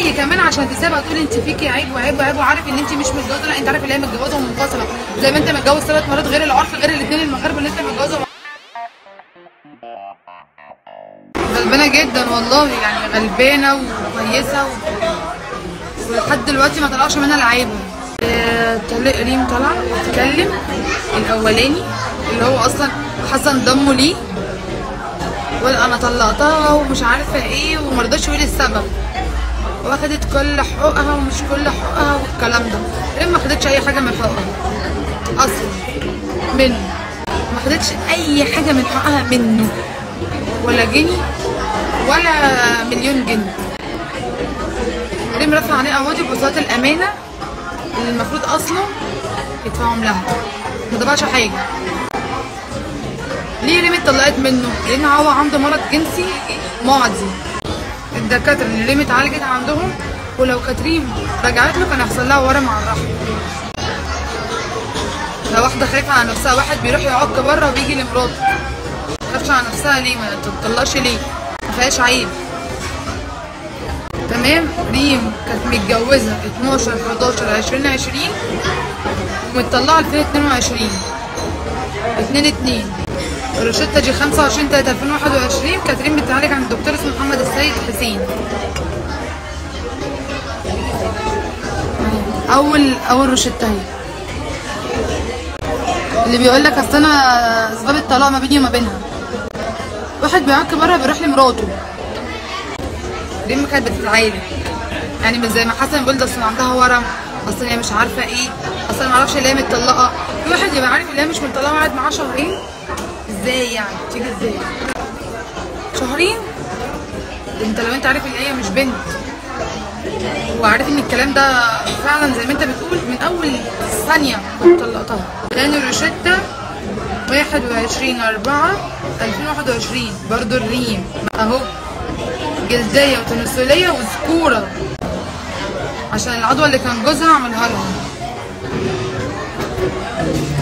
تيجي كمان عشان تسيبها تقول انت فيكي عيب وعيب وعيب، وعارف ان انت مش متجوزه. لا انت عارف ان هي متجوزه ومنفصله، زي ما انت متجوز 3 مرات غير العرف غير الاثنين المغاربه اللي انت متجوزه. غلبانه جدا والله، يعني غلبانه وكويسه ولحد دلوقتي ما طلعش منها العيبه. طلق ريم طلع اتكلم الاولاني اللي هو اصلا حسن ضمه ليه، وقال انا طلقتها ومش عارفه ايه، ومرضاش يقول السبب، واخدت كل حقوقها ومش كل حقوقها والكلام ده. ريم ما خدتش اي حاجه من حقوقها اصلا منه، ما خدتش اي حاجه من حقها منه، ولا جنيه ولا مليون جنيه. ريم رفع عليه قواضي بوزاره الامانه اللي المفروض اصلا يدفعهم لها، ما ضبعش حاجه. ليه ريم اتطلقت منه؟ لان هو عنده مرض جنسي معدي. الدكاتره اللي ريم اتعالجت عندهم، ولو كانت ريم رجعت له كان هيحصل لها ورم على الرحم. لو واحده خايفه على نفسها، واحد بيروح يعك بره وبيجي لمراته، ما تخافش على نفسها ليه؟ ما تطلقش ليه؟ ما فيهاش عيب. تمام. ريم كانت متجوزه 12/11/2020 ومتطلقه 2022 2/2. الروشته دي 25/3/2021. كانت ريم بتعالج عند الدكتور اسمه محمد السيد حسين. اول روشته اهي، اللي بيقول لك اصل انا اسباب الطلاق ما بيني وما بينها. واحد بيعك بره بيروح لمراته. ريم كانت بتتعالج، يعني مش زي ما حسن بيقول ده اصل عندها ورم، اصل هي مش عارفه ايه، اصل ما اعرفش اللي هي متطلقه. في واحد يبقى عارف اللي هي مش متطلقه وقعد معاها شهرين؟ ازاي يعني؟ تيجي ازاي؟ شهرين؟ انت لو انت عارف ان هي مش بنت وعارف ان الكلام ده فعلا زي ما انت بتقول، من اول ثانيه كنت طلقتها. لان الروشته 21/4/2021 برضه الريم اهو، جلديه وتناسليه وذكوره، عشان العضوه اللي كان جوزها عملها لها.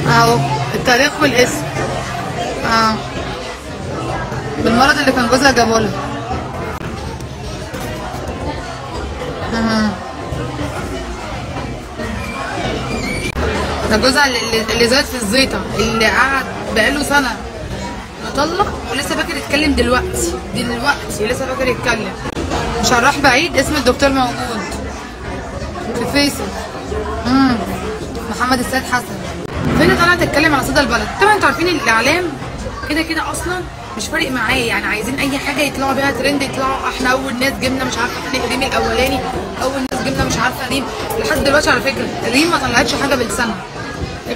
اهو التاريخ والاسم، بالمرض اللي كان جوزها جابه لها. ده جوزها اللي زاد في الزيطه، اللي قعد بقاله سنه مطلق ولسه فاكر يتكلم دلوقتي لسه فاكر يتكلم. مش هنروح بعيد، اسم الدكتور موجود في فيسبوك. محمد السيد حسن. فين طالعه تتكلم على صدى البلد؟ طبعا انتوا عارفين الاعلام كده كده اصلا مش فارق معاه، يعني عايزين اي حاجه يطلعوا بيها ترند، يطلعوا احنا اول ناس جبنا مش عارفه ريم الاولاني، اول ناس جبنا مش عارفه ريم. لحد دلوقتي على فكره ريم ما طلعتش حاجه بلسانها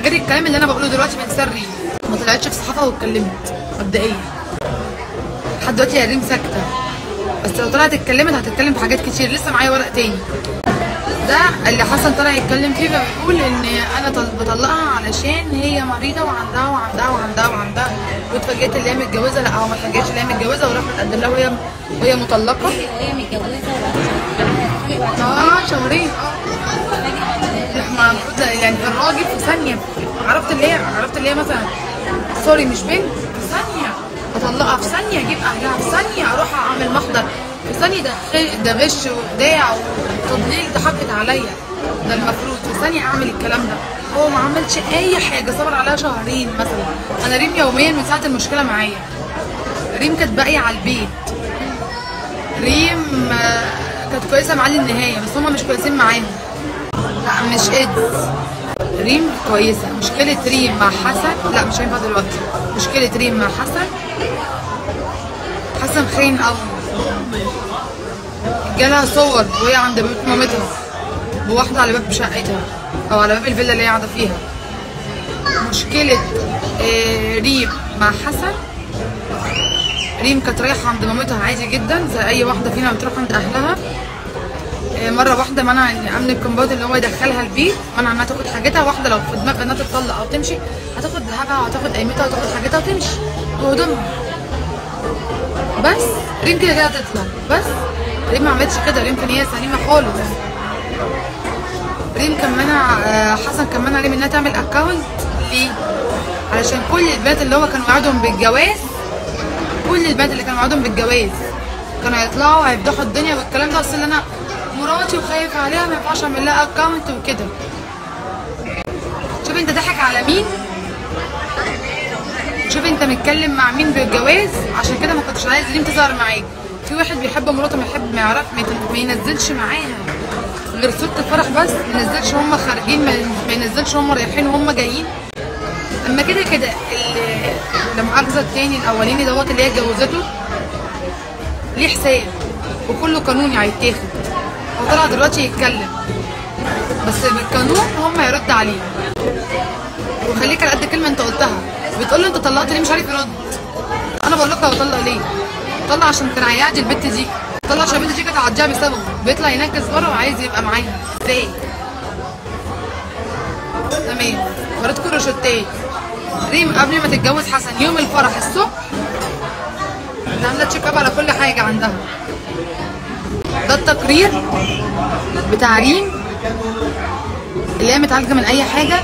غير الكلام اللي انا بقوله دلوقتي من سر ريم. ما طلعتش في صحافه واتكلمت مبدئيا. لحد دلوقتي يا ريم ساكته، بس لو طلعت اتكلمت هتتكلم في حاجات كتير. لسه معايا ورق تاني ده اللي حسن طلع يتكلم فيه، بيقول ان انا بطلقها علشان هي مريضه وعندها واتفاجئت اللي هي متجوزه. لا هو ما اتفاجئتش اللي هي متجوزه، وراح متقدم لها وهي مطلقه. هي متجوزه شهرين. ما المفروض يعني الراجل في ثانيه عرفت اللي هي مثلا سوري مش بنت، في ثانيه اطلقها، في ثانيه اجيب اهلها، في ثانيه اروح اعمل محضر، في ثانيه ده غش وخداع وتضليل، ده حقت عليا. ده المفروض في ثانيه اعمل الكلام ده. هو ما عملش اي حاجه، صبر عليها شهرين مثلا. انا ريم يوميا من ساعه المشكله معايا، ريم كانت باقيه على البيت. ريم كانت كويسه معاه للنهايه، بس هما مش كويسين معاهم. لا مش ريم كويسه. مشكله ريم مع حسن، لا مش هينفع دلوقتي. مشكله ريم مع حسن خاين قوي. جالها صور وهي عند بيت مامتها بواحده على باب شقتها او على باب الفيلا اللي هي قاعده فيها. مشكله ريم مع حسن، ريم كانت رايحه عند مامتها عادي جدا زي اي واحده فينا بتروح عند اهلها. مره واحده منع امن الكومباوند اللي هو يدخلها البيت، منع انها تاخد حاجتها. واحده لو في دماغها انها تتطلق او تمشي هتاخد ذهبها وهتاخد قيمتها وتاخد حاجتها وتمشي وهدومها. بس ريم كده كده هتطلع. بس ريم ما عملتش كده، ريم كان هي سليمه خالص. ريم كان منع حسن كان منع ريم انها تعمل اكونت. ليه؟ علشان كل البنات اللي هو كان وعدهم بالجواز، كل البنات اللي كانوا وعدهم بالجواز كانوا هيطلعوا هيفضحوا الدنيا والكلام ده. اصل انا مراتي وخايف عليها ما ينفعش اعمل لها اكونت وكده. شوف انت ضحك على مين، شوف انت متكلم مع مين بالجواز، عشان كده ما كنتش عايز ريم تظهر معاك. في واحد بيحب مراته ما يعرف ما ينزلش معاها غير صورة الفرح بس، ما ينزلش هم خارجين، ما ينزلش هم رايحين وهم جايين. اما كده كده لا مؤاخذة التاني الاولاني دوت اللي هي اتجوزته ليه حساب وكله قانوني هيتاخد. هو طلع دلوقتي يتكلم بس بالقانون هم يرد عليه. وخليك على قد كلمه انت قلتها، بتقول له انت طلقت ليه مش عارف يرد. انا بقول لك هو طلق ليه؟ طلع عشان كان هيعدي البت دي، طلع عشان البت دي كانت هتعديها بسببه، بيطلع ينكس بره وعايز يبقى معاها ازاي؟ تمام. وريتكم روشتات ريم قبل ما تتجوز حسن يوم الفرح الصبح عامله تشيك اب على كل حاجه عندها. ده التقرير بتاع ريم اللي هي متعالجه من اي حاجه،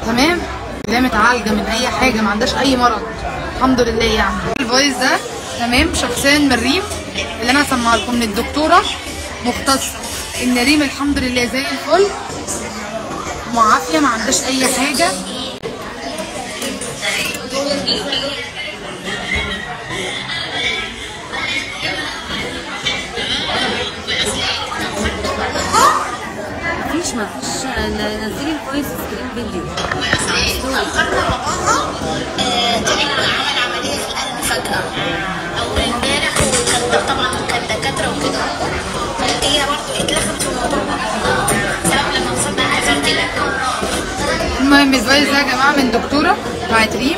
تمام؟ اللي هي متعالجه من اي حاجه، ما عندهاش اي مرض الحمد لله. يعني الفويس ده تمام شخصيا من ريم اللي انا هسمعها لكم من الدكتوره مختصه ان ريم الحمد لله زي الفل معافيه، ما عندهاش اي حاجه. مفيش نزلي الفويس سكرين فيديو. طلع عمل عمليه في القلب فجاه اول امبارح، وكان طبعا كان دكاتره وكده. هي برضه اتلخبت في الموضوع سبب لما وصلنا عزلت لك. المهم الفويس ده يا جماعه من دكتوره بتاعت ريم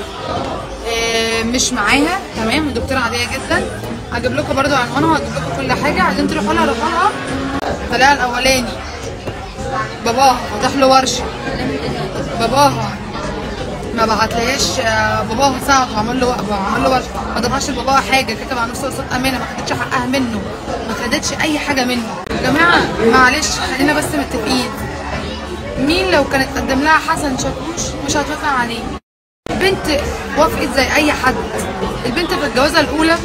مش معاها، تمام؟ دكتوره عاديه جدا. هجيب لكم برضه عنوانها وهجيب لكم كل حاجه، عايزين تروحوا لها روحوا لها. طلع الاولاني باباها فتح له ورشه، باباها ما بعتلهاش، باباها ساعده وعمل له ورشه، ما دفعش لباباها حاجه، كتب على نفسه قسط امانه، ما خدتش حقها منه، ما خدتش اي حاجه منه. يا جماعه معلش خلينا بس متفقين، مين لو كانت قدم لها حسن شاكوش مش هتوافق عليه؟ البنت وافقت زي اي حد. البنت في الجوازه الاولى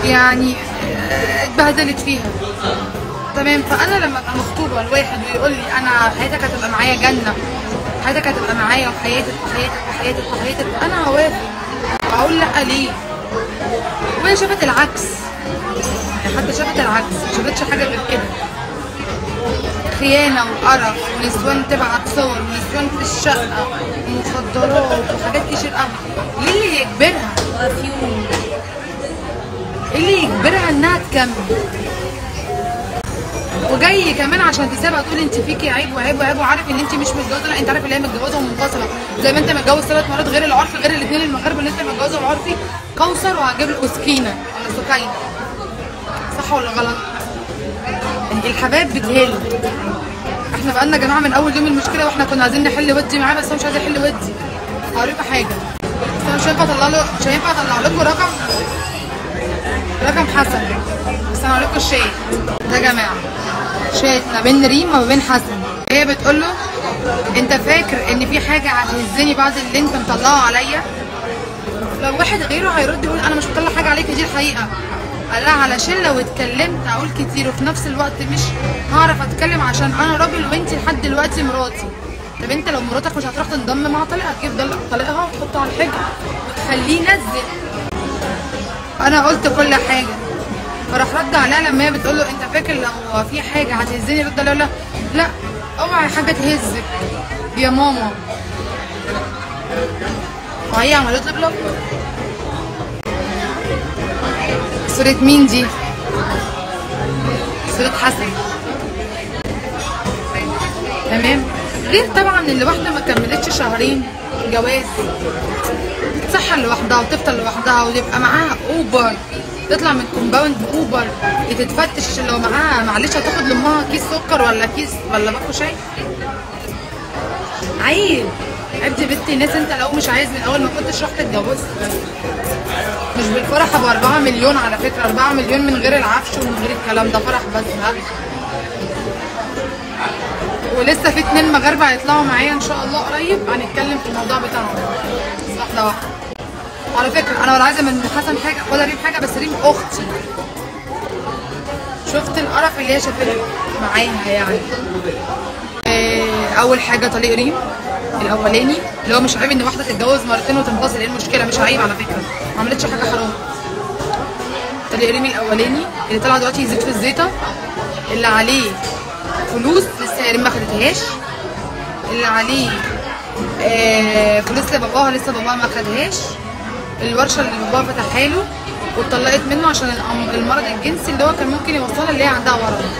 يعني اتبهدلت فيها، تمام؟ فانا لما ابقى مخطوبه لواحد ويقول لي انا حياتك هتبقى معايا جنه، حياتك هتبقى معايا وحياتك وحياتك وحياتك وحياتك، انا هوافق. اقول لا ليه؟ وهي شافت العكس، حتى شافت العكس، ما شافتش حاجه غير كده. خيانه وقرف ونسوان تبعت صور ونسوان في الشقه ومخدرات وحاجات كتير قوي. ليه اللي يجبرها؟ ايه اللي يجبرها انها تكمل؟ وجاي كمان عشان تسيبها تقول انت فيكي عيب وعيب وعيب، وعارف ان انت مش متجوزه. لا انت عارف ان هي متجوزه ومنفصله، زي ما انت متجوز 3 مرات غير العرفي، غير الاثنين المغاربه اللي انت متجوزه العرفي كوثر وهجيب له سكينه ولا سكينه. صح ولا غلط؟ الحبايب بتهل. احنا بقالنا يا جماعه من اول يوم المشكله واحنا كنا عايزين نحل ودي معاه، بس هو مش عايز يحل ودي. هوريكم حاجه، بس انا مش هينفع اطلع لكم رقم حسن، بس انا هوريكم الشات ده يا جماعه. شات ما بين ريم وما بين حسن. هي بتقول له انت فاكر ان في حاجه هتهزني بعد اللي انت مطلعه عليا؟ لو واحد غيره هيرد يقول انا مش مطلع حاجه عليك، دي الحقيقه. قال لها علشان لو اتكلمت هقول كتير وفي نفس الوقت مش هعرف اتكلم عشان انا راجل وانت لحد دلوقتي مراتي. طب انت لو مراتك مش هتروح تنضم مع طليقها، يفضل طليقها وتحطه على الحجر وتخليه ينزل. انا قلت كل حاجه. فراح رد عليها لما هي بتقول له انت فاكر لو في حاجه هتهزني؟ رد عليها لا لا اوعي حاجه تهزك يا ماما. وهي عملت له بلوك. صورة مين دي؟ صورة حسن، تمام؟ غير طبعا اللي واحده ما كملتش شهرين جواز تصحى لوحدها وتفطر لوحدها ويبقى معاها اوبر، تطلع من كومباوند اوبر تتفتش لو معاها، معلش هتاخد لامها كيس سكر ولا كيس ولا باكو شاي؟ عيب عيب دي بنت الناس. انت لو مش عايز من اول ما كنتش رحت اتجوزت. مش بالفرح ب 4 مليون على فكره، 4 مليون من غير العفش ومن غير الكلام ده، فرح بس. ها ولسه في 2 مغاربه هيطلعوا معايا ان شاء الله قريب، هنتكلم في الموضوع بتاعهم واحده واحده. على فكره انا ولا عايزه من حسن حاجه ولا ريم حاجه، بس ريم اختي شفت القرف اللي هي شافته معاها يعني. اول حاجه طليق ريم الاولاني، اللي هو مش عيب ان واحده تتجوز مرتين وتنفصل، ايه المشكله؟ مش عيب على فكره، ما عملتش حاجه حرام. طليق ريم الاولاني اللي طلع دلوقتي يزيد في الزيطه، اللي عليه فلوس لسه ريم ما خدتهاش، اللي عليه فلوس لباباها لسه باباها ما خدهاش، الورشه اللي باباها فتحها له واتطلقت منه عشان المرض الجنسي اللي هو كان ممكن يوصلها اللي هي عندها ورم،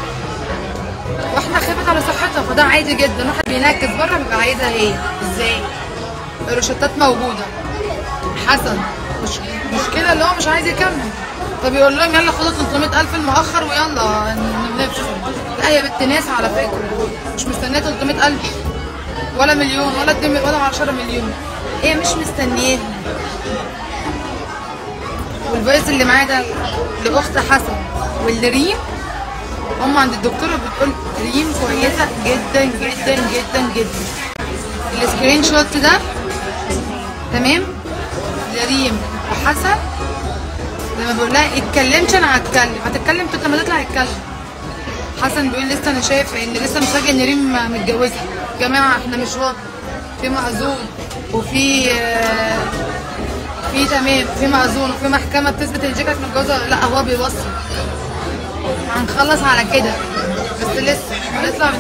واحنا خافت على صحتها، فده عادي جدا. واحد بينكس بره بيبقى عايزها هي ازاي؟ الروشتات موجوده. حسن مش مشكله اللي هو مش عايز يكمل، فبيقول لهم يلا خدوا 300,000 المؤخر ويلا نفسي. لا يا بنت ناس على فكره، مش مستنيه 300,000 ولا مليون ولا 10 مليون، هي مش مستنياهم. والفويس اللي معايا ده لاخت حسن واللي ريم، هم عند الدكتوره بتقول ريم كويسه جدا جدا جدا جدا. السكرين شوت ده تمام لريم وحسن، لما بقول لها اتكلمش انا هتتكلم انت لما تطلع اتكلم. حسن بيقول لسه انا شايف ان لسه مفاجئ ان ريم متجوزه. يا جماعه احنا مش واضح، في مأذون وفي تمام، في مأذون وفي محكمه بتثبت ان كانت متجوزه. لا هو بيوصل، هنخلص على كده بس لسه هنطلع